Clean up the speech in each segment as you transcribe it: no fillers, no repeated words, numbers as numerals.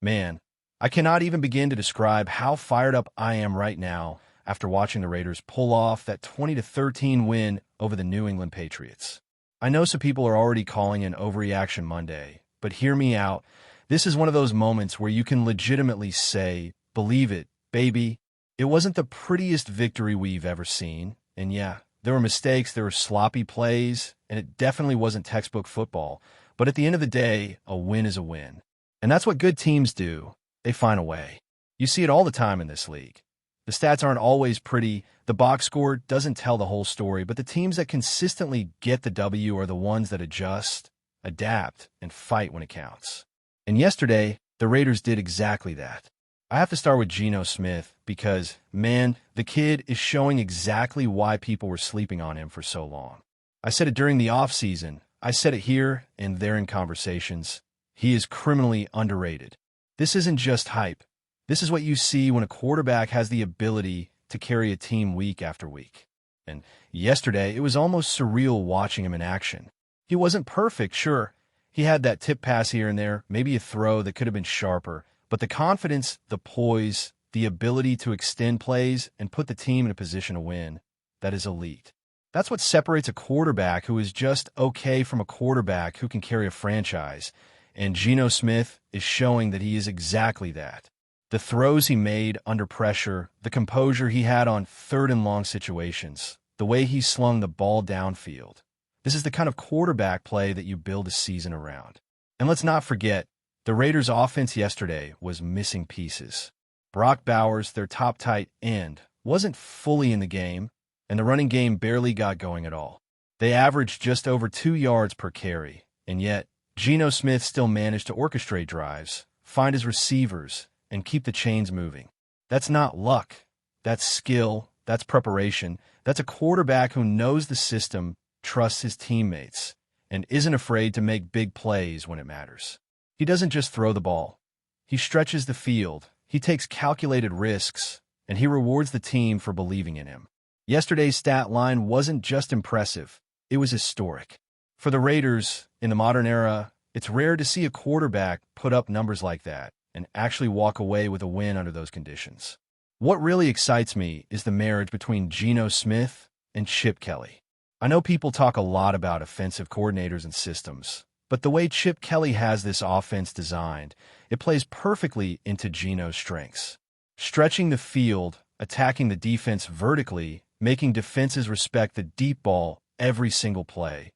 Man, I cannot even begin to describe how fired up I am right now after watching the Raiders pull off that 20-13 win over the New England Patriots. I know some people are already calling an overreaction Monday, but hear me out. This is one of those moments where you can legitimately say, believe it, baby. It wasn't the prettiest victory we've ever seen, and yeah, there were mistakes, there were sloppy plays, and it definitely wasn't textbook football. But at the end of the day, a win is a win. And that's what good teams do. They find a way. You see it all the time in this league. The stats aren't always pretty, the box score doesn't tell the whole story, but the teams that consistently get the W are the ones that adjust, adapt, and fight when it counts. And yesterday, the Raiders did exactly that. I have to start with Geno Smith because, man, the kid is showing exactly why people were sleeping on him for so long. I said it during the offseason. I said it here and there in conversations. He is criminally underrated. This isn't just hype. This is what you see when a quarterback has the ability to carry a team week after week. And yesterday, it was almost surreal watching him in action. He wasn't perfect, sure. He had that tip pass here and there, maybe a throw that could have been sharper. But the confidence, the poise, the ability to extend plays and put the team in a position to win, that is elite. That's what separates a quarterback who is just okay from a quarterback who can carry a franchise. And Geno Smith is showing that he is exactly that. The throws he made under pressure, the composure he had on third and long situations, the way he slung the ball downfield. This is the kind of quarterback play that you build a season around. And let's not forget, the Raiders' offense yesterday was missing pieces. Brock Bowers, their top tight end, wasn't fully in the game, and the running game barely got going at all. They averaged just over 2 yards per carry, and yet Geno Smith still managed to orchestrate drives, find his receivers, and keep the chains moving. That's not luck. That's skill. That's preparation. That's a quarterback who knows the system, trusts his teammates, and isn't afraid to make big plays when it matters. He doesn't just throw the ball. He stretches the field, he takes calculated risks, and he rewards the team for believing in him. Yesterday's stat line wasn't just impressive, it was historic. For the Raiders, in the modern era, it's rare to see a quarterback put up numbers like that and actually walk away with a win under those conditions. What really excites me is the marriage between Geno Smith and Chip Kelly. I know people talk a lot about offensive coordinators and systems, but the way Chip Kelly has this offense designed, it plays perfectly into Geno's strengths. Stretching the field, attacking the defense vertically, making defenses respect the deep ball every single play.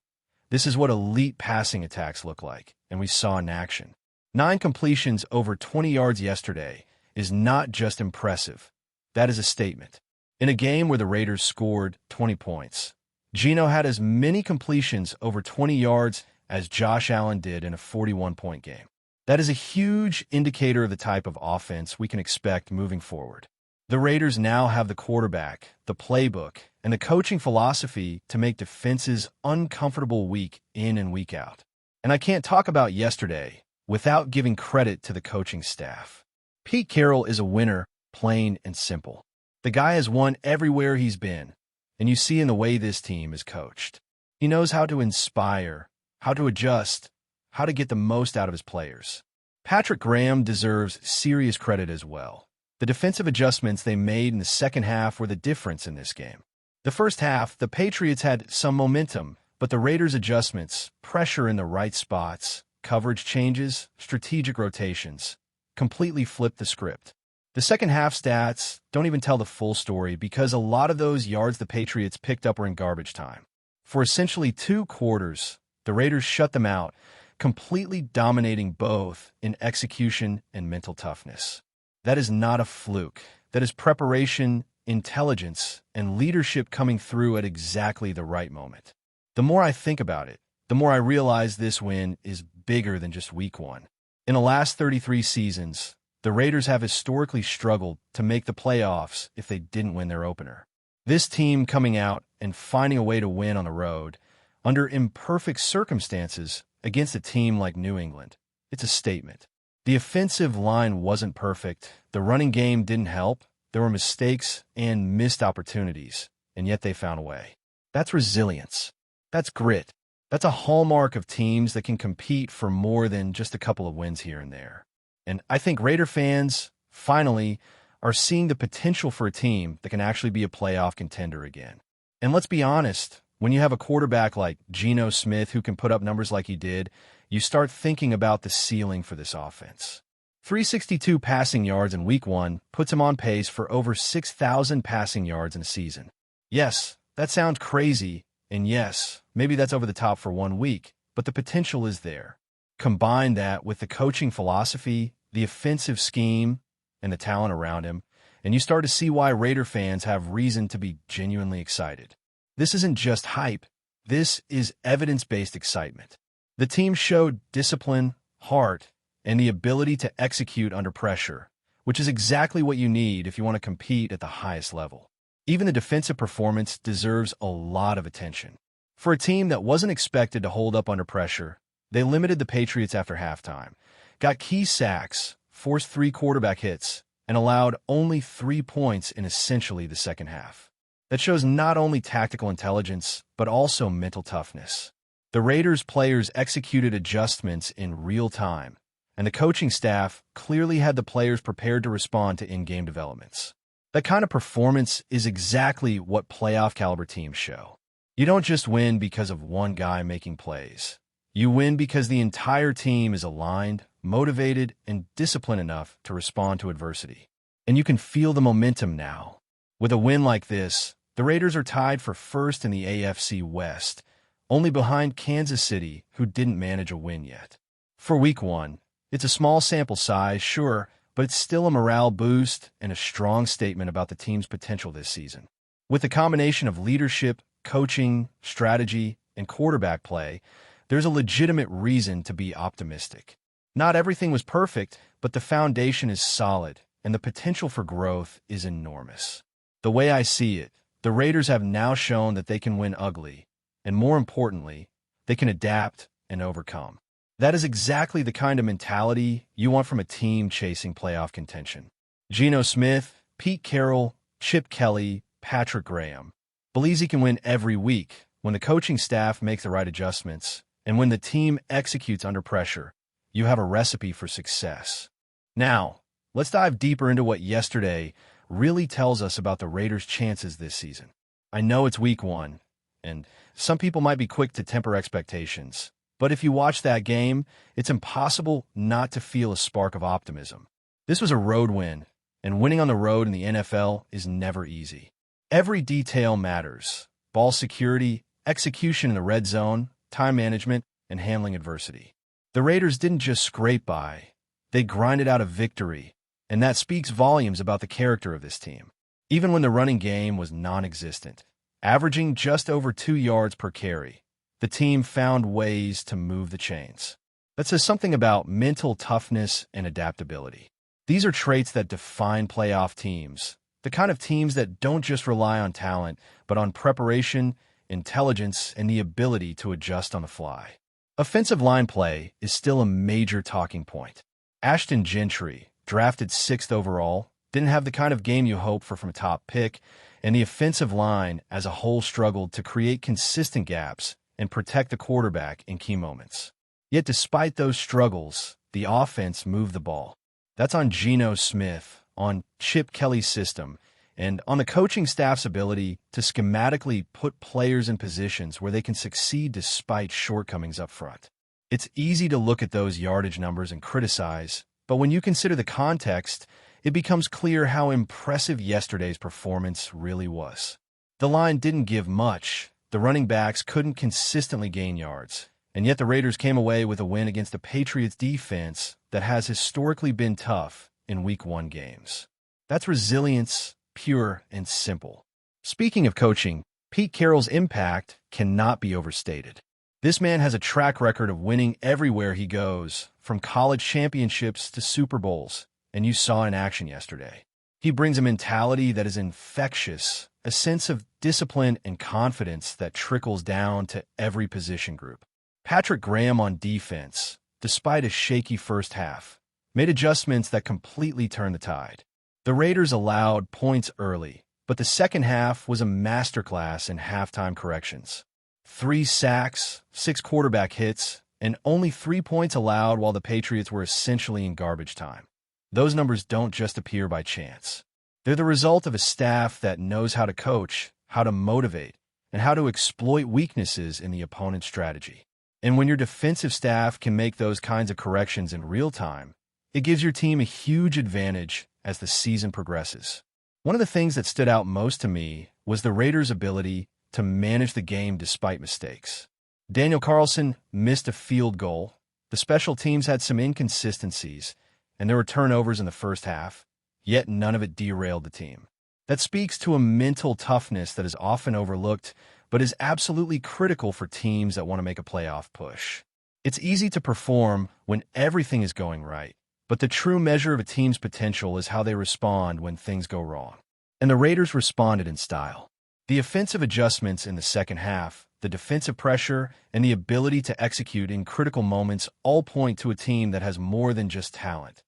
This is what elite passing attacks look like, and we saw in action. 9 completions over 20 yards yesterday is not just impressive. That is a statement. In a game where the Raiders scored 20 points, Geno had as many completions over 20 yards as Josh Allen did in a 41-point game. That is a huge indicator of the type of offense we can expect moving forward. The Raiders now have the quarterback, the playbook, and the coaching philosophy to make defenses uncomfortable week in and week out. And I can't talk about yesterday without giving credit to the coaching staff. Pete Carroll is a winner, plain and simple. The guy has won everywhere he's been, and you see in the way this team is coached. He knows how to inspire, how to adjust, how to get the most out of his players. Patrick Graham deserves serious credit as well. The defensive adjustments they made in the second half were the difference in this game. The first half, the Patriots had some momentum, but the Raiders' adjustments, pressure in the right spots, coverage changes, strategic rotations, completely flipped the script. The second half stats don't even tell the full story because a lot of those yards the Patriots picked up were in garbage time. For essentially 2 quarters, the Raiders shut them out, completely dominating both in execution and mental toughness. That is not a fluke. That is preparation, intelligence, and leadership coming through at exactly the right moment. The more I think about it, the more I realize this win is bigger than just week 1. In the last 33 seasons, the Raiders have historically struggled to make the playoffs if they didn't win their opener. This team coming out and finding a way to win on the road, under imperfect circumstances, against a team like New England, it's a statement. The offensive line wasn't perfect, the running game didn't help, there were mistakes and missed opportunities, and yet they found a way. That's resilience. That's grit. That's a hallmark of teams that can compete for more than just a couple of wins here and there. And I think Raider fans, finally, are seeing the potential for a team that can actually be a playoff contender again. And let's be honest, when you have a quarterback like Geno Smith who can put up numbers like he did, you start thinking about the ceiling for this offense. 362 passing yards in Week 1 puts him on pace for over 6,000 passing yards in a season. Yes, that sounds crazy, and yes, maybe that's over the top for 1 week, but the potential is there. Combine that with the coaching philosophy, the offensive scheme, and the talent around him, and you start to see why Raider fans have reason to be genuinely excited. This isn't just hype. This is evidence-based excitement. The team showed discipline, heart, and the ability to execute under pressure, which is exactly what you need if you want to compete at the highest level. Even the defensive performance deserves a lot of attention. For a team that wasn't expected to hold up under pressure, they limited the Patriots after halftime, got key sacks, forced 3 quarterback hits, and allowed only 3 points in essentially the second half. That shows not only tactical intelligence, but also mental toughness. The Raiders players executed adjustments in real time, and the coaching staff clearly had the players prepared to respond to in-game developments. That kind of performance is exactly what playoff-caliber teams show. You don't just win because of one guy making plays. You win because the entire team is aligned, motivated, and disciplined enough to respond to adversity. And you can feel the momentum now. With a win like this, the Raiders are tied for first in the AFC West, only behind Kansas City, who didn't manage a win yet. For Week 1, it's a small sample size, sure, but it's still a morale boost and a strong statement about the team's potential this season. With the combination of leadership, coaching, strategy, and quarterback play, there's a legitimate reason to be optimistic. Not everything was perfect, but the foundation is solid, and the potential for growth is enormous. The way I see it, the Raiders have now shown that they can win ugly, and more importantly, they can adapt and overcome. That is exactly the kind of mentality you want from a team chasing playoff contention. Geno Smith, Pete Carroll, Chip Kelly, Patrick Graham believes he can win every week when the coaching staff makes the right adjustments, and when the team executes under pressure. You have a recipe for success. Now, let's dive deeper into what yesterday really tells us about the Raiders' chances this season. I know it's Week 1, and some people might be quick to temper expectations, but if you watch that game, it's impossible not to feel a spark of optimism. This was a road win, and winning on the road in the NFL is never easy. Every detail matters: ball security, execution in the red zone, time management, and handling adversity. The Raiders didn't just scrape by, they grinded out a victory, and that speaks volumes about the character of this team. Even when the running game was non-existent, averaging just over 2 yards per carry, the team found ways to move the chains. That says something about mental toughness and adaptability. These are traits that define playoff teams, the kind of teams that don't just rely on talent, but on preparation, intelligence, and the ability to adjust on the fly. Offensive line play is still a major talking point. Ashton Gentry, drafted 6th overall, didn't have the kind of game you hope for from a top pick, and the offensive line as a whole struggled to create consistent gaps and protect the quarterback in key moments. Yet despite those struggles, the offense moved the ball. That's on Geno Smith, on Chip Kelly's system, and on the coaching staff's ability to schematically put players in positions where they can succeed despite shortcomings up front. It's easy to look at those yardage numbers and criticize, but when you consider the context, it becomes clear how impressive yesterday's performance really was. The line didn't give much, the running backs couldn't consistently gain yards, and yet the Raiders came away with a win against the Patriots defense that has historically been tough in Week 1 games. That's resilience, pure and simple. Speaking of coaching, Pete Carroll's impact cannot be overstated. This man has a track record of winning everywhere he goes, from college championships to Super Bowls, and you saw in action yesterday. He brings a mentality that is infectious, a sense of discipline and confidence that trickles down to every position group. Patrick Graham on defense, despite a shaky first half, made adjustments that completely turned the tide. The Raiders allowed points early, but the second half was a masterclass in halftime corrections. 3 sacks, 6 quarterback hits, and only 3 points allowed while the Patriots were essentially in garbage time. Those numbers don't just appear by chance. They're the result of a staff that knows how to coach, how to motivate, and how to exploit weaknesses in the opponent's strategy. And when your defensive staff can make those kinds of corrections in real time, it gives your team a huge advantage as the season progresses. One of the things that stood out most to me was the Raiders' ability to manage the game despite mistakes. Daniel Carlson missed a field goal, the special teams had some inconsistencies, and there were turnovers in the first half, yet none of it derailed the team. That speaks to a mental toughness that is often overlooked, but is absolutely critical for teams that want to make a playoff push. It's easy to perform when everything is going right, but the true measure of a team's potential is how they respond when things go wrong. And the Raiders responded in style. The offensive adjustments in the second half, the defensive pressure, and the ability to execute in critical moments all point to a team that has more than just talent.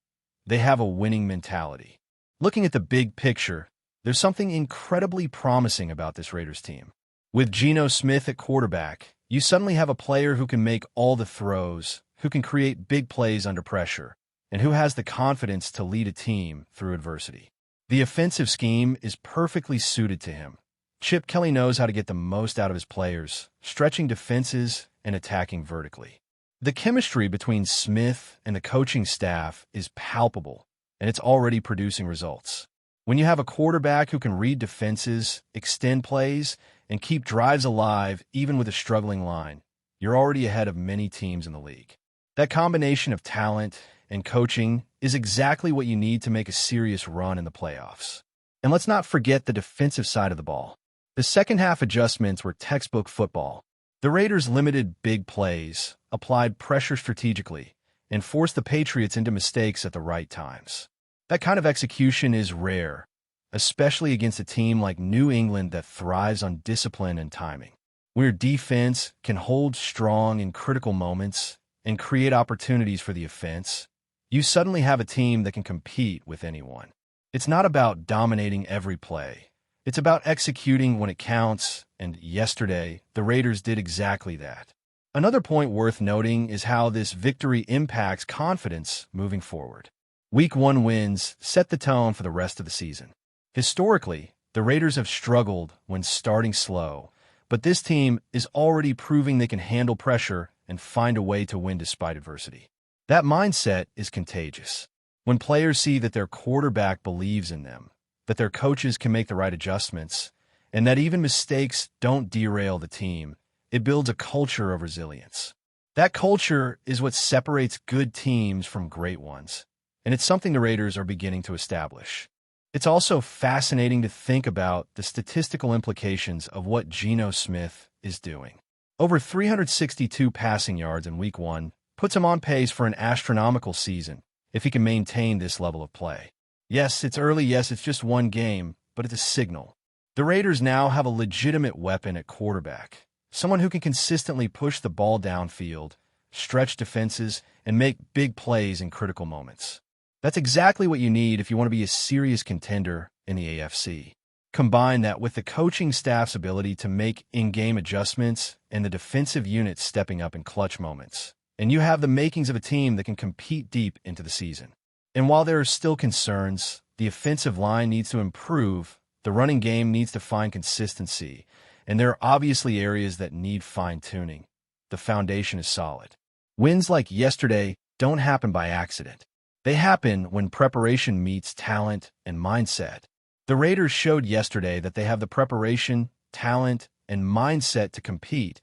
They have a winning mentality. Looking at the big picture, there's something incredibly promising about this Raiders team. With Geno Smith at quarterback, you suddenly have a player who can make all the throws, who can create big plays under pressure, and who has the confidence to lead a team through adversity. The offensive scheme is perfectly suited to him. Chip Kelly knows how to get the most out of his players, stretching defenses and attacking vertically. The chemistry between Smith and the coaching staff is palpable, and it's already producing results. When you have a quarterback who can read defenses, extend plays, and keep drives alive even with a struggling line, you're already ahead of many teams in the league. That combination of talent and coaching is exactly what you need to make a serious run in the playoffs. And let's not forget the defensive side of the ball. The second half adjustments were textbook football. The Raiders limited big plays, applied pressure strategically, and forced the Patriots into mistakes at the right times. That kind of execution is rare, especially against a team like New England that thrives on discipline and timing. Where defense can hold strong in critical moments and create opportunities for the offense, you suddenly have a team that can compete with anyone. It's not about dominating every play. It's about executing when it counts, and yesterday, the Raiders did exactly that. Another point worth noting is how this victory impacts confidence moving forward. Week 1 wins set the tone for the rest of the season. Historically, the Raiders have struggled when starting slow, but this team is already proving they can handle pressure and find a way to win despite adversity. That mindset is contagious. When players see that their quarterback believes in them, that their coaches can make the right adjustments, and that even mistakes don't derail the team, it builds a culture of resilience. That culture is what separates good teams from great ones, and it's something the Raiders are beginning to establish. It's also fascinating to think about the statistical implications of what Geno Smith is doing. Over 362 passing yards in Week 1 puts him on pace for an astronomical season if he can maintain this level of play. Yes, it's early, yes, it's just one game, but it's a signal. The Raiders now have a legitimate weapon at quarterback, someone who can consistently push the ball downfield, stretch defenses, and make big plays in critical moments. That's exactly what you need if you want to be a serious contender in the AFC. Combine that with the coaching staff's ability to make in-game adjustments and the defensive unit stepping up in clutch moments, and you have the makings of a team that can compete deep into the season. And while there are still concerns, the offensive line needs to improve, the running game needs to find consistency, and there are obviously areas that need fine-tuning. The foundation is solid. Wins like yesterday don't happen by accident. They happen when preparation meets talent and mindset. The Raiders showed yesterday that they have the preparation, talent, and mindset to compete,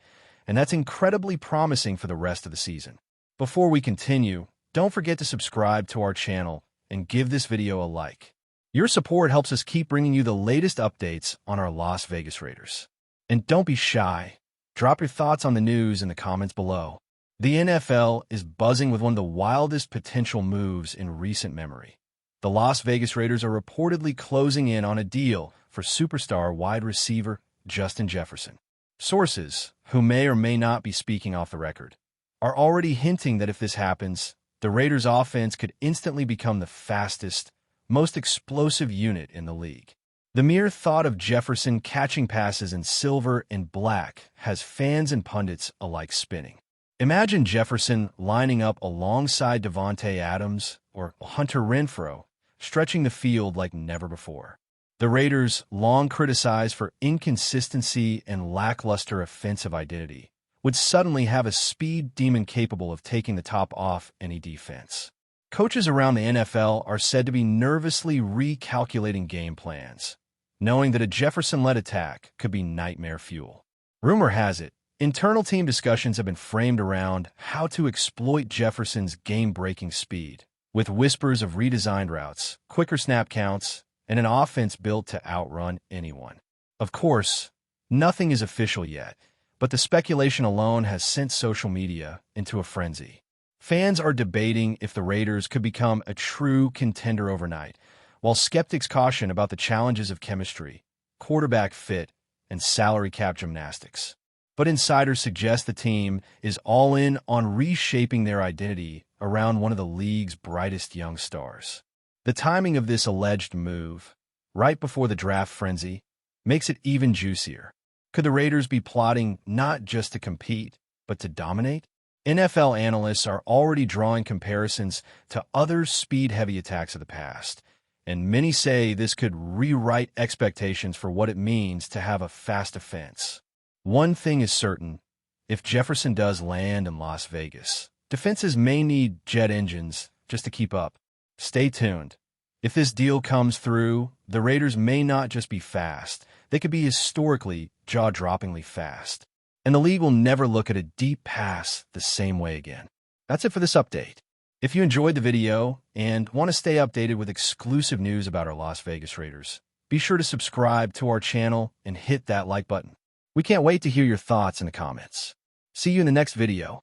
and that's incredibly promising for the rest of the season. Before we continue, don't forget to subscribe to our channel and give this video a like. Your support helps us keep bringing you the latest updates on our Las Vegas Raiders. And don't be shy. Drop your thoughts on the news in the comments below. The NFL is buzzing with one of the wildest potential moves in recent memory. The Las Vegas Raiders are reportedly closing in on a deal for superstar wide receiver Justin Jefferson. Sources, who may or may not be speaking off the record, are already hinting that if this happens, the Raiders' offense could instantly become the fastest, most explosive unit in the league. The mere thought of Jefferson catching passes in silver and black has fans and pundits alike spinning. Imagine Jefferson lining up alongside Devontae Adams or Hunter Renfrow, stretching the field like never before. The Raiders, long criticized for inconsistency and lackluster offensive identity, would suddenly have a speed demon capable of taking the top off any defense. Coaches around the NFL are said to be nervously recalculating game plans, knowing that a Jefferson-led attack could be nightmare fuel. Rumor has it, internal team discussions have been framed around how to exploit Jefferson's game-breaking speed, with whispers of redesigned routes, quicker snap counts, and an offense built to outrun anyone. Of course, nothing is official yet, but the speculation alone has sent social media into a frenzy. Fans are debating if the Raiders could become a true contender overnight, while skeptics caution about the challenges of chemistry, quarterback fit, and salary cap gymnastics. But insiders suggest the team is all in on reshaping their identity around one of the league's brightest young stars. The timing of this alleged move, right before the draft frenzy, makes it even juicier. Could the Raiders be plotting not just to compete, but to dominate? NFL analysts are already drawing comparisons to other speed-heavy attacks of the past, and many say this could rewrite expectations for what it means to have a fast offense. One thing is certain, if Jefferson does land in Las Vegas, defenses may need jet engines just to keep up. Stay tuned. If this deal comes through, the Raiders may not just be fast, they could be historically, jaw-droppingly fast. And the league will never look at a deep pass the same way again. That's it for this update. If you enjoyed the video and want to stay updated with exclusive news about our Las Vegas Raiders, be sure to subscribe to our channel and hit that like button. We can't wait to hear your thoughts in the comments. See you in the next video.